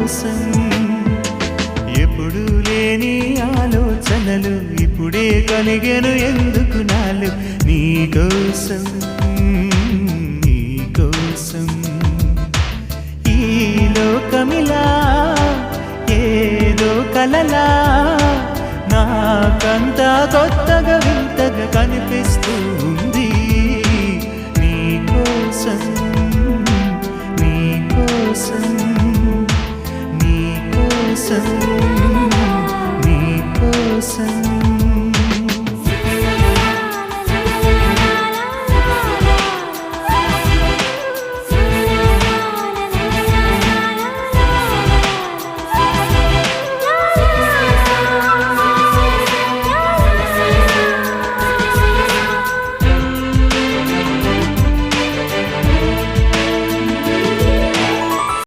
కోసం ఎప్పుడు లేని ఆలోచనలు ఇప్పుడే కలిగెను ఎందుకు నాలు నీకోసం నీకోసం ఈ లోకమిలా ఏదో కలలా నాకంతా కొత్తగా వింతగా కనిపిస్తూ ఉంది నీకోసం నీకోసం నీకోసం